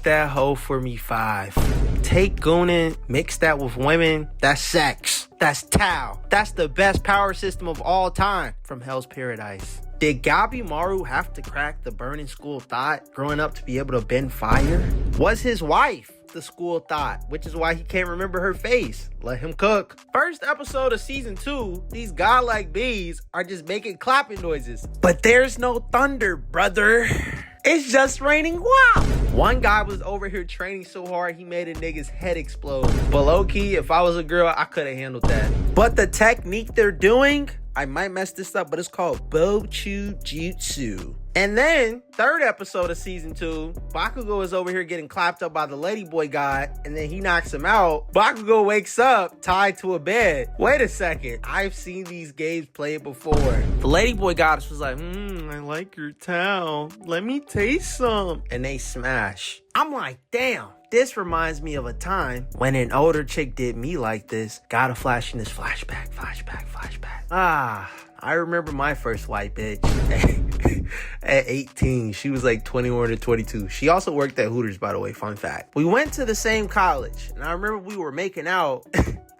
Fuck that hoe for me 5. Take gooning, mix that with women, that's sex. That's Tao. That's the best power system of all time from Hell's Paradise. Did Gabimaru have to crack the burning school thought growing up to be able to bend fire? Was his wife the school thought, which is why he can't remember her face? Let him cook. First episode of season 2, these godlike bees are just making clapping noises. But there's no thunder, brother. It's just raining wow. One guy was over here training so hard he made a nigga's head explode. But low-key, if I was a girl, I could have handled that. But the technique they're doing, I might mess this up, but it's called Bochu Jutsu. And then, third episode of season 2, Bakugo is over here getting clapped up by the ladyboy god, and then he knocks him out. Bakugo wakes up tied to a bed. Wait a second, I've seen these games played before. The ladyboy goddess was like, I like your towel. Let me taste some. And they smash. I'm like, damn. This reminds me of a time when an older chick did me like this. Got a flash in this flashback. I remember my first white bitch at 18. She was like 21 or 22. She also worked at Hooters, by the way, fun fact. We went to the same college, and I remember we were making out.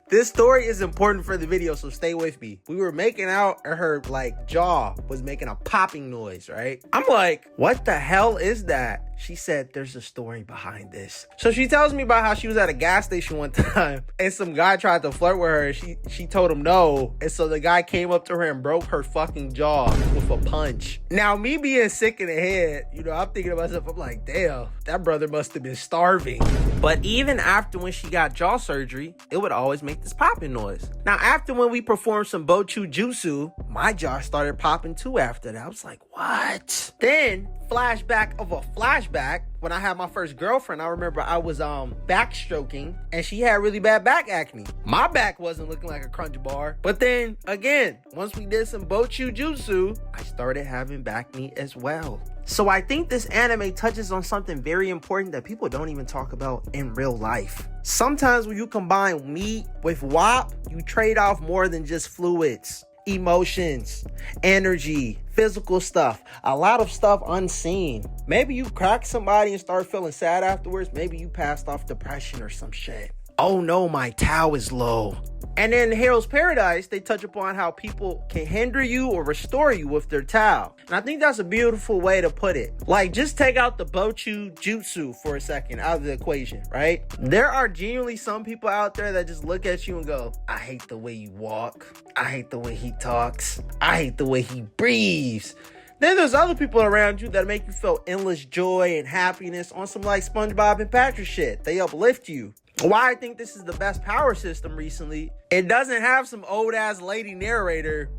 This story is important for the video, so stay with me. We were making out, and her like jaw was making a popping noise, right? I'm like, what the hell is that? She said, there's a story behind this. So she tells me about how she was at a gas station one time and some guy tried to flirt with her. She told him no. And so the guy came up to her and broke her fucking jaw with a punch. Now, me being sick in the head, I'm thinking to myself, I'm like, damn, that brother must have been starving. But even after when she got jaw surgery, it would always make this popping noise. Now, after when we performed some Bochu Jutsu, my jaw started popping too after that. I was like, what? Then, flashback of a flashback, when I had my first girlfriend, I remember I was backstroking and she had really bad back acne. My back wasn't looking like a crunch bar. But then again, once we did some Bochu Jutsu, I started having back acne as well. So I think this anime touches on something very important that people don't even talk about in real life. Sometimes when you combine meat with WAP, you trade off more than just fluids. Emotions, energy, physical stuff, a lot of stuff unseen. Maybe you crack somebody and start feeling sad afterwards. Maybe you passed off depression or some shit. Oh no, my Tao is low. And in Hell's Paradise, they touch upon how people can hinder you or restore you with their Tao. And I think that's a beautiful way to put it. Like, just take out the Bochu Jutsu for a second out of the equation, right? There are genuinely some people out there that just look at you and go, I hate the way you walk. I hate the way he talks. I hate the way he breathes. Then there's other people around you that make you feel endless joy and happiness on some like SpongeBob and Patrick shit. They uplift you. Why I think this is the best power system recently, it doesn't have some old ass lady narrator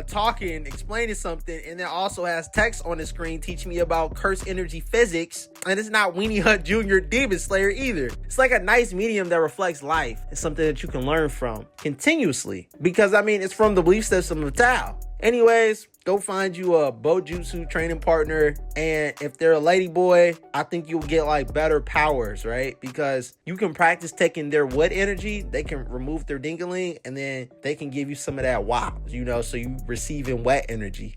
talking, explaining something, and then also has text on the screen teaching me about curse energy physics. And it's not Weenie Hut Jr. Demon Slayer either. It's like a nice medium that reflects life. It's something that you can learn from continuously. Because it's from the belief system of Tao. Anyways, go find you a Bojutsu training partner, and if they're a lady boy, I think you'll get like better powers, right? Because you can practice taking their wood energy, they can remove their dingaling, and then they can give you some of that WAP, so you receiving wet energy.